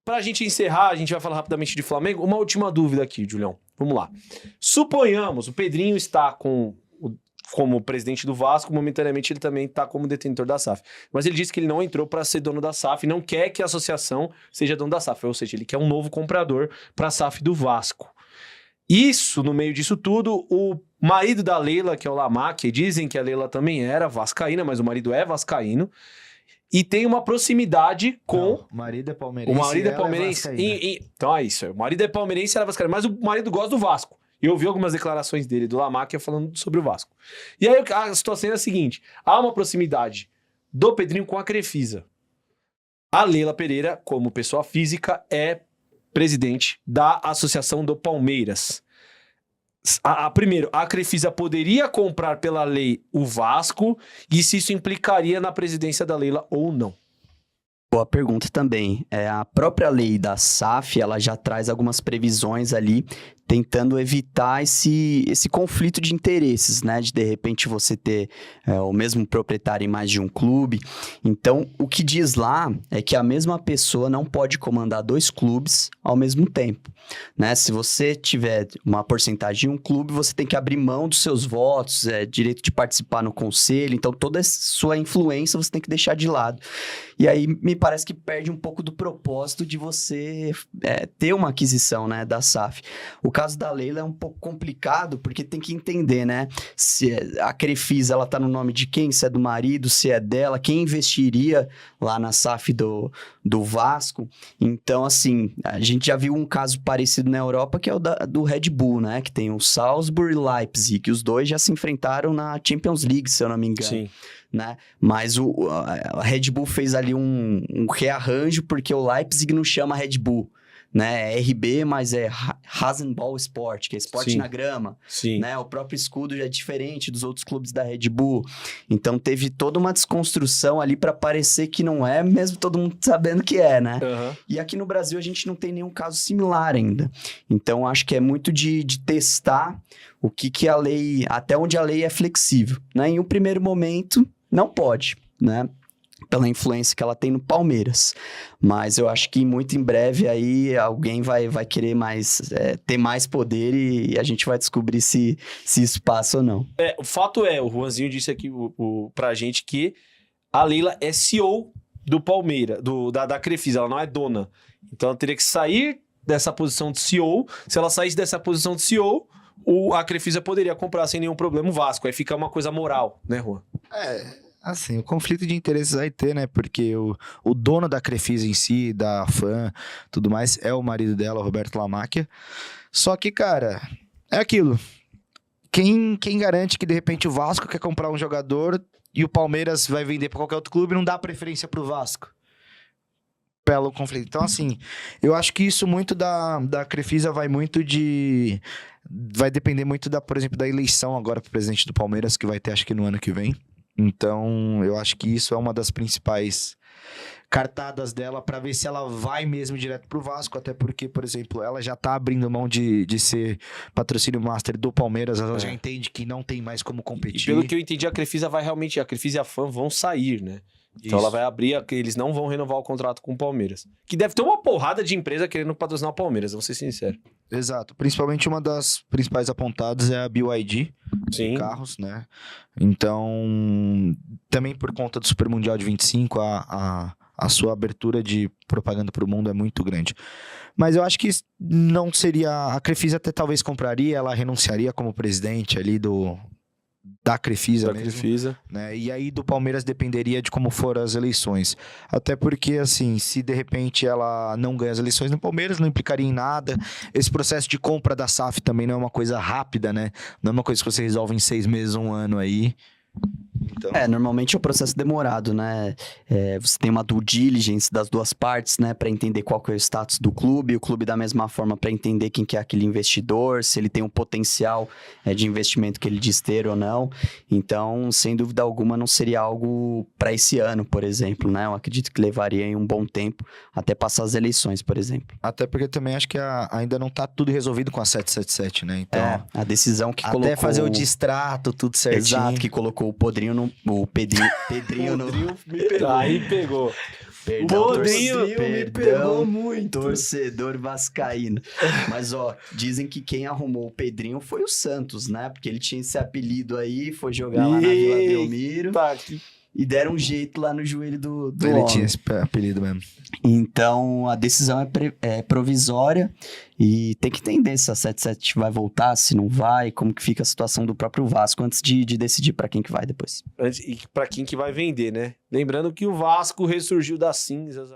pra gente encerrar, a gente vai falar rapidamente de Flamengo. Uma última dúvida aqui, Julião. Vamos lá. Suponhamos, o Pedrinho está como presidente do Vasco, momentaneamente ele também está como detentor da SAF. Mas ele disse que ele não entrou para ser dono da SAF, não quer que a associação seja dono da SAF, ou seja, ele quer um novo comprador para a SAF do Vasco. Isso, no meio disso tudo, o marido da Leila, que é o Lamacchia, dizem que a Leila também era vascaína, mas o marido é vascaíno, e tem uma proximidade com... Não, o marido é palmeirense. O marido é palmeirense. Então é isso, o marido é palmeirense e ela é vascaína, mas o marido gosta do Vasco. Eu ouvi algumas declarações dele, do Lamacchia, falando sobre o Vasco. E aí a situação é a seguinte, há uma proximidade do Pedrinho com a Crefisa. A Leila Pereira, como pessoa física, é presidente da Associação do Palmeiras. Primeiro, a Crefisa poderia comprar pela lei o Vasco e se isso implicaria na presidência da Leila ou não. Boa pergunta também. A própria lei da SAF, ela já traz algumas previsões ali, tentando evitar esse conflito de interesses, né? De repente você ter o mesmo proprietário em mais de um clube. Então, o que diz lá é que a mesma pessoa não pode comandar 2 clubes ao mesmo tempo, né? Se você tiver uma porcentagem em um clube, você tem que abrir mão dos seus votos, direito de participar no conselho, então toda a sua influência você tem que deixar de lado. E aí, me parece que perde um pouco do propósito de você ter uma aquisição, né, da SAF. O caso da Leila é um pouco complicado, porque tem que entender, né, se a Crefisa, ela tá no nome de quem, se é do marido, se é dela, quem investiria lá na SAF do Vasco. Então, assim, a gente já viu um caso parecido na Europa, que é o do Red Bull, né, que tem o Salzburg e Leipzig, que os dois já se enfrentaram na Champions League, se eu não me engano. Sim. Né? Mas a Red Bull fez ali um rearranjo, porque o Leipzig não chama Red Bull, né? É RB, mas é Rasenball Sport, que é esporte Sim. na grama. Sim. Né? O próprio escudo já é diferente dos outros clubes da Red Bull. Então teve toda uma desconstrução ali para parecer que não é, mesmo todo mundo sabendo que é, né? Uhum. E aqui no Brasil a gente não tem nenhum caso similar ainda. Então acho que é muito de testar o que a lei, até onde a lei é flexível, né? Em um primeiro momento, não pode, né? Pela influência que ela tem no Palmeiras. Mas eu acho que muito em breve aí alguém vai querer ter mais poder e a gente vai descobrir se isso passa ou não. O fato é, o Juanzinho disse aqui pra gente que a Leila é CEO do Palmeiras, da Crefisa, ela não é dona. Então ela teria que sair dessa posição de CEO. Se ela saísse dessa posição de CEO, a Crefisa poderia comprar sem nenhum problema o Vasco. Aí fica uma coisa moral, né, Juan? Assim, o conflito de interesses vai ter, né? Porque o dono da Crefisa em si, da FAM, tudo mais, é o marido dela, o Roberto Lamacchia. Só que, cara, é aquilo. Quem garante que, de repente, o Vasco quer comprar um jogador e o Palmeiras vai vender para qualquer outro clube e não dá preferência pro Vasco? Pelo conflito. Então, assim, eu acho que isso muito da Crefisa vai depender muito, por exemplo, da eleição agora pro presidente do Palmeiras, que vai ter, acho que no ano que vem. Então, eu acho que isso é uma das principais cartadas dela para ver se ela vai mesmo direto pro Vasco, até porque, por exemplo, ela já tá abrindo mão de ser patrocínio master do Palmeiras, ela já entende que não tem mais como competir. E pelo que eu entendi, a Crefisa a Crefisa e a FAM vão sair, né? Então ela vai abrir, eles não vão renovar o contrato com o Palmeiras. Que deve ter uma porrada de empresa querendo patrocinar o Palmeiras, vamos ser sinceros. Exato, principalmente uma das principais apontadas é a BYD, Sim. De carros, né? Então, também por conta do Super Mundial de 25, a sua abertura de propaganda para o mundo é muito grande. Mas eu acho que não seria... A Crefisa até talvez compraria, ela renunciaria como presidente ali da Crefisa mesmo. Crefisa. Né? E aí do Palmeiras dependeria de como foram as eleições. Até porque, assim, se de repente ela não ganha as eleições no Palmeiras, não implicaria em nada. Esse processo de compra da SAF também não é uma coisa rápida, né? Não é uma coisa que você resolve em 6 meses, 1 ano aí. Então... normalmente é um processo demorado, né? Você tem uma due diligence das duas partes, né? Para entender qual que é o status do clube. O clube da mesma forma para entender quem que é aquele investidor, se ele tem um potencial de investimento que ele diz ter ou não. Então, sem dúvida alguma, não seria algo para esse ano, por exemplo, né? Eu acredito que levaria aí um bom tempo até passar as eleições, por exemplo. Até porque também acho que ainda não tá tudo resolvido com a 777, né? Então, a decisão que colocou... Até fazer o distrato, tudo certinho. Exato, que colocou o Pedrinho no... Aí pegou. Perdão, Bodrinho me pegou muito. torcedor vascaíno. Mas, ó, dizem que quem arrumou o Pedrinho foi o Santos, né? Porque ele tinha esse apelido aí, foi jogar lá na Vila Belmiro Tá, que... e deram um jeito lá no joelho do Ele homem. tinha esse apelido mesmo. Então, a decisão é provisória e tem que entender se a 77 vai voltar, se não vai, como que fica a situação do próprio Vasco antes de decidir para quem que vai depois. E pra quem que vai vender, né? Lembrando que o Vasco ressurgiu das cinzas.